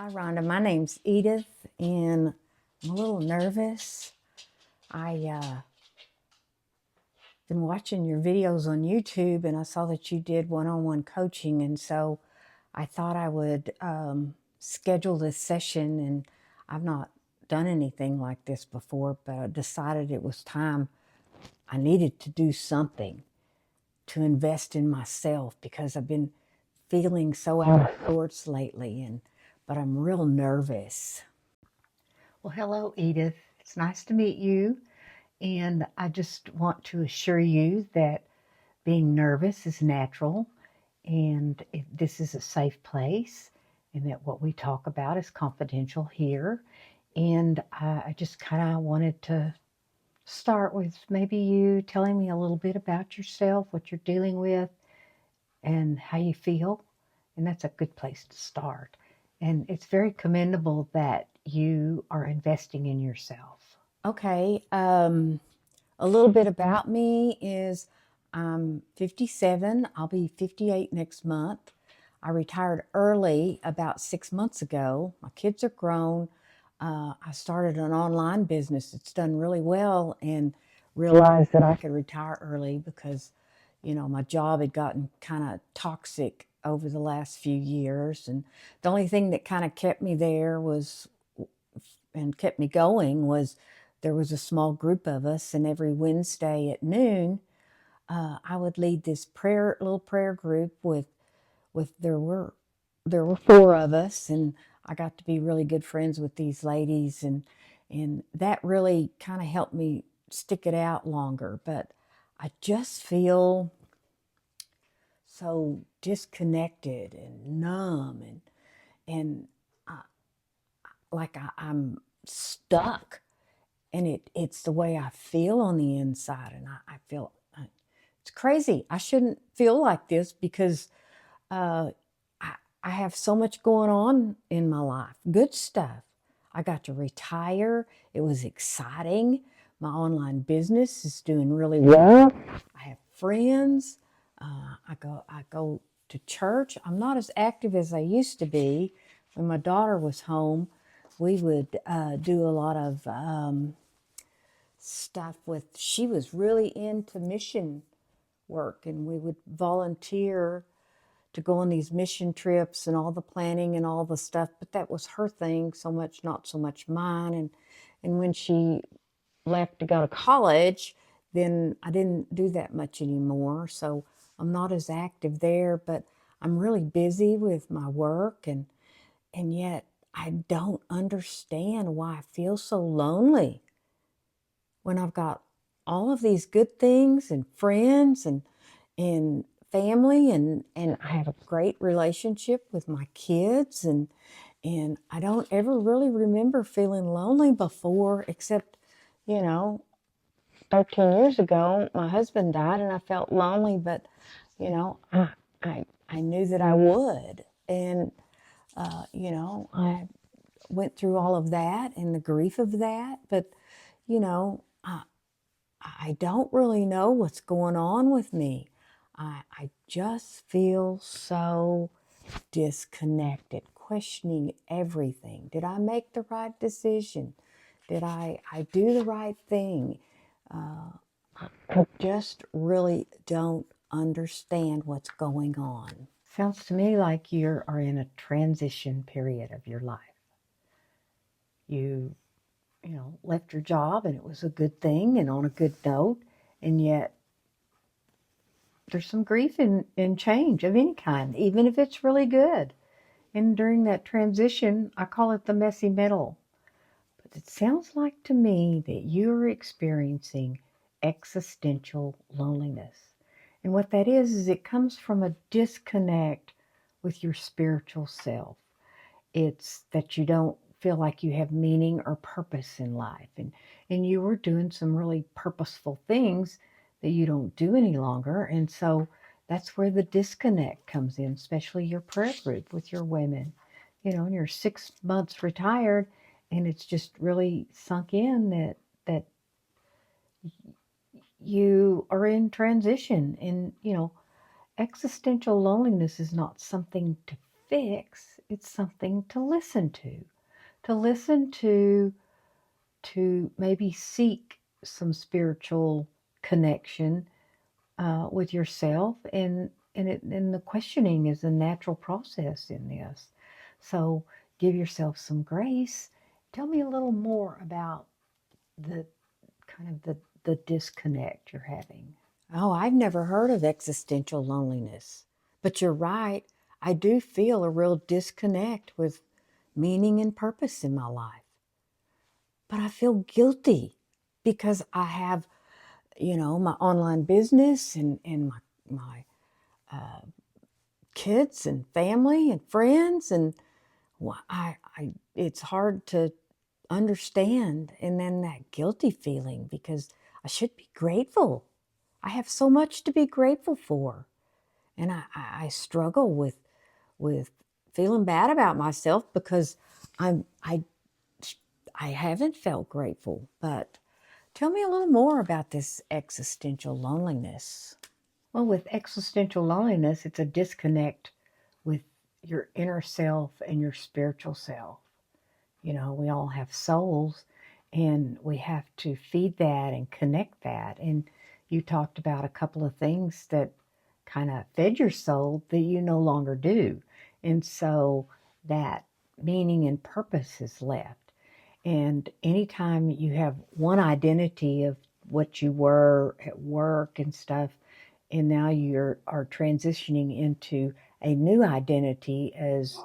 Hi, Rhonda. My name's Edith, and I'm a little nervous. I been watching your videos on YouTube, and I saw that you did one-on-one coaching, and so I thought I would schedule this session. And I've not done anything like this before, but I decided it was time. I needed to do something to invest in myself because I've been feeling so out of sorts lately, but I'm real nervous. Well, hello, Edith. It's nice to meet you. And I just want to assure you that being nervous is natural, and this is a safe place, and that what we talk about is confidential here. And I just kind of wanted to start with maybe you telling me a little bit about yourself, what you're dealing with, and how you feel. And that's a good place to start. And it's very commendable that you are investing in yourself. Okay, a little bit about me is I'm 57. I'll be 58 next month. I retired early about 6 months ago. My kids are grown. I started an online business. It's done really well, and realized that I could retire early because, my job had gotten kind of toxic over the last few years. And the only thing that kind of kept me there and kept me going was there was a small group of us, and every Wednesday at noon, I would lead this little prayer group with there were four of us, and I got to be really good friends with these ladies, and that really kind of helped me stick it out longer. But I just feel so disconnected and numb, and I'm stuck, and it's the way I feel on the inside, and I feel it's crazy. I shouldn't feel like this because uh, I have so much going on in my life, good stuff. I got to retire. It was exciting. My online business is doing really well. I have friends. I go to church. I'm not as active as I used to be. When my daughter was home, we would do a lot of stuff she was really into mission work, and we would volunteer to go on these mission trips and all the planning and all the stuff. But that was her thing so much, not so much mine. And when she left to go to college, then I didn't do that much anymore. So I'm not as active there, but I'm really busy with my work, and yet I don't understand why I feel so lonely when I've got all of these good things and friends and family, and I have a great relationship with my kids, and I don't ever really remember feeling lonely before, except, you know, 13 years ago, my husband died and I felt lonely, but, I knew that I would. And, I went through all of that and the grief of that, but, you know, I don't really know what's going on with me. I just feel so disconnected, questioning everything. Did I make the right decision? Did I do the right thing? I just really don't understand what's going on. Sounds to me like you are in a transition period of your life. You left your job, and it was a good thing and on a good note, and yet there's some grief in change of any kind, even if it's really good. And during that transition, I call it the messy middle. But it sounds like to me that you're experiencing existential loneliness. And what that is it comes from a disconnect with your spiritual self. It's that you don't feel like you have meaning or purpose in life. And you were doing some really purposeful things that you don't do any longer. And so that's where the disconnect comes in, especially your prayer group with your women. And you're 6 months retired, and it's just really sunk in that you are in transition. And existential loneliness is not something to fix. It's something to listen to listen to maybe seek some spiritual connection with yourself, and the questioning is a natural process in this. So give yourself some grace. Tell me a little more about the kind of the disconnect you're having. Oh, I've never heard of existential loneliness. But you're right. I do feel a real disconnect with meaning and purpose in my life. But I feel guilty because I have, my online business and my kids and family and friends, and it's hard to understand. And then that guilty feeling, because I should be grateful. I have so much to be grateful for. And I struggle with feeling bad about myself because I haven't felt grateful. But tell me a little more about this existential loneliness. Well, with existential loneliness, it's a disconnect with your inner self and your spiritual self. We all have souls, and we have to feed that and connect that. And you talked about a couple of things that kind of fed your soul that you no longer do. And so that meaning and purpose is left. And anytime you have one identity of what you were at work and stuff, and now you are transitioning into a new identity as,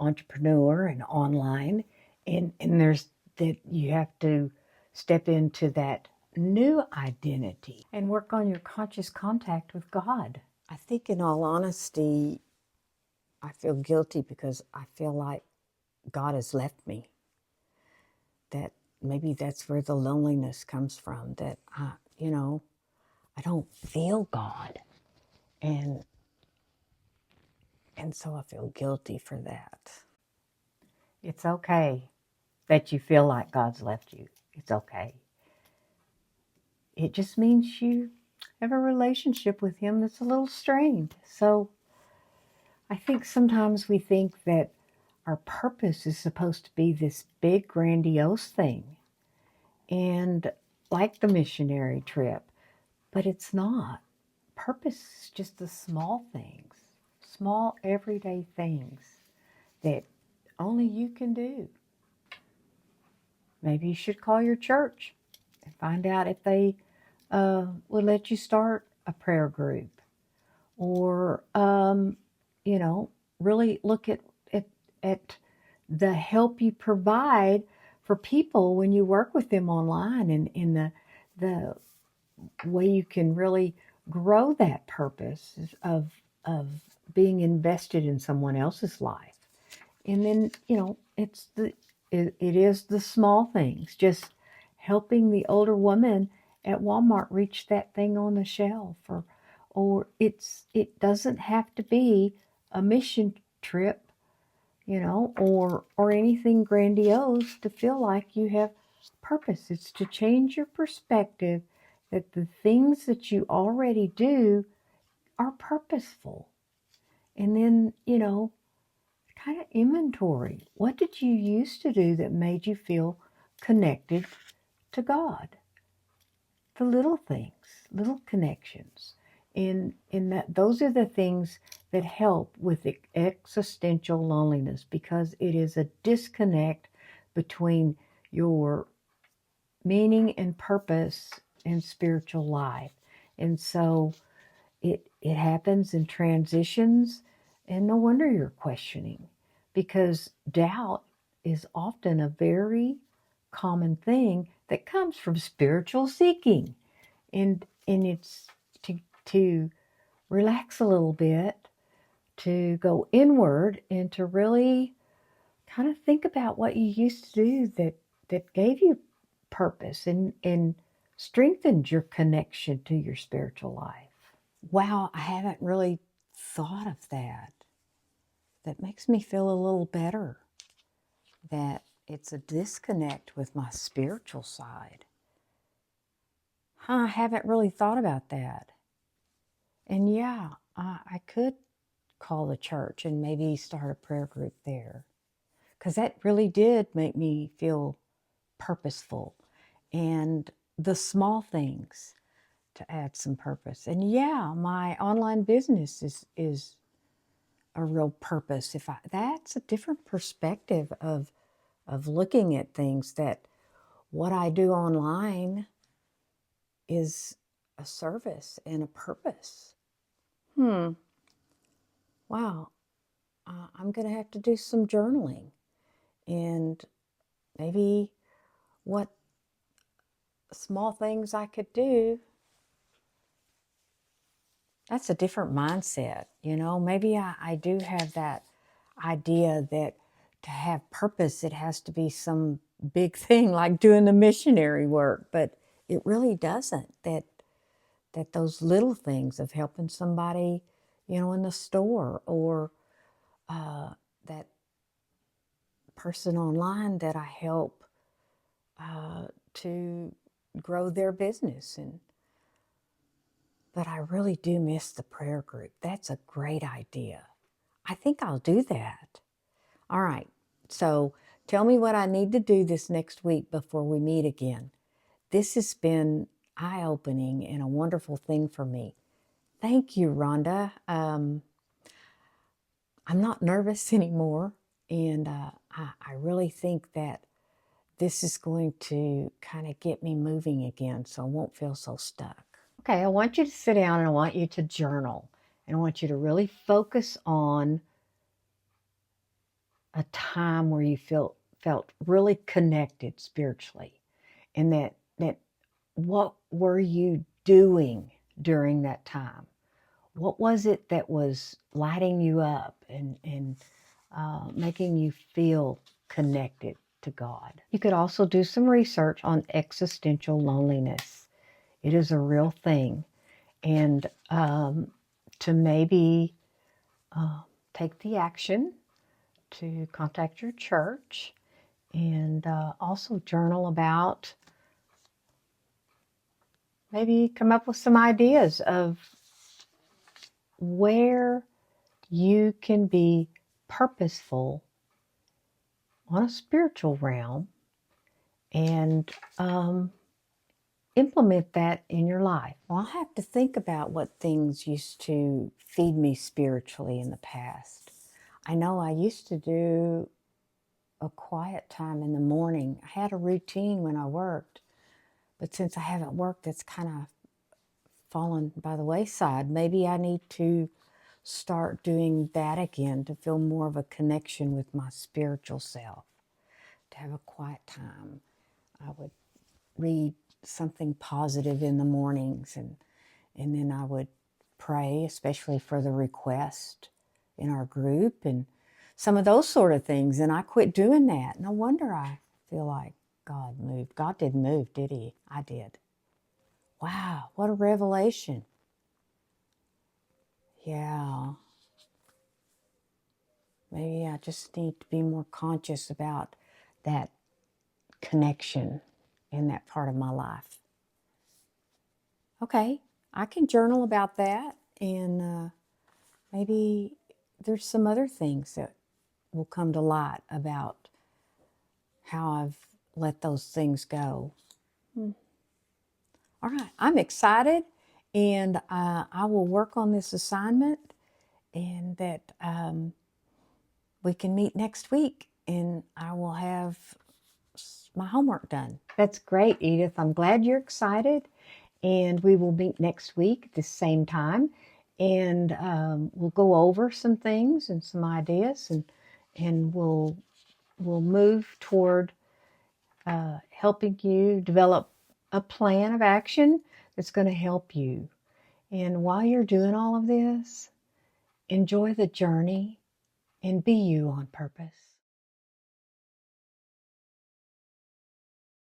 entrepreneur and online, and there's that you have to step into that new identity and work on your conscious contact with God. I think, in all honesty, I feel guilty because I feel like God has left me. That maybe that's where the loneliness comes from, that I don't feel God. And so I feel guilty for that. It's okay that you feel like God's left you. It's okay. It just means you have a relationship with Him that's a little strained. So I think sometimes we think that our purpose is supposed to be this big, grandiose thing. And like the missionary trip, but it's not. Purpose is just the small things, small everyday things that only you can do. Maybe you should call your church and find out if they would let you start a prayer group, or really look at the help you provide for people when you work with them online, and in the way you can really grow that purpose of being invested in someone else's life. And then, it is the small things, just helping the older woman at Walmart reach that thing on the shelf, or it doesn't have to be a mission trip, or anything grandiose to feel like you have purpose. It's to change your perspective that the things that you already do are purposeful. And then, kind of inventory. What did you used to do that made you feel connected to God? The little things, little connections. And that those are the things that help with existential loneliness, because it is a disconnect between your meaning and purpose and spiritual life. And so it happens in transitions, and no wonder you're questioning, because doubt is often a very common thing that comes from spiritual seeking. And it's to relax a little bit, to go inward, and to really kind of think about what you used to do that gave you purpose and strengthened your connection to your spiritual life. Wow, I haven't really thought of that. That makes me feel a little better, that it's a disconnect with my spiritual side. I haven't really thought about that. And yeah, I could call the church and maybe start a prayer group there. Because that really did make me feel purposeful, and the small things to add some purpose. And yeah, my online business is a real purpose. That's a different perspective of looking at things, that what I do online is a service and a purpose. Wow. I'm going to have to do some journaling, and maybe what small things I could do. That's a different mindset, you know. Maybe I do have that idea that to have purpose, it has to be some big thing like doing the missionary work, but it really doesn't. That those little things of helping somebody, you know, in the store, or that person online that I help to grow their business. But I really do miss the prayer group. That's a great idea. I think I'll do that. All right. So tell me what I need to do this next week before we meet again. This has been eye-opening and a wonderful thing for me. Thank you, Rhonda. I'm not nervous anymore, and I really think that this is going to kind of get me moving again, so I won't feel so stuck. Okay, I want you to sit down and I want you to journal. And I want you to really focus on a time where you felt really connected spiritually. And that what were you doing during that time? What was it that was lighting you up and making you feel connected to God? You could also do some research on existential loneliness. It is a real thing. And to maybe take the action to contact your church, and also journal about, maybe come up with some ideas of where you can be purposeful on a spiritual realm, and implement that in your life. Well, I'll have to think about what things used to feed me spiritually in the past. I know I used to do a quiet time in the morning. I had a routine when I worked, but since I haven't worked, it's kind of fallen by the wayside. Maybe I need to start doing that again to feel more of a connection with my spiritual self, to have a quiet time. I would read something positive in the mornings, and then I would pray, especially for the request in our group and some of those sort of things. And I quit doing that. No wonder I feel like God moved. God didn't move, did he? I did. Wow, what a revelation. Yeah. Maybe I just need to be more conscious about that connection in that part of my life. Okay, I can journal about that, and maybe there's some other things that will come to light about how I've let those things go. All right, I'm excited, and I will work on this assignment, and that we can meet next week, and I will have my homework done. That's great, Edith. I'm glad you're excited, and we will meet next week at the same time, and we'll go over some things and some ideas, and we'll move toward helping you develop a plan of action that's going to help you. And while you're doing all of this, enjoy the journey and be you on purpose.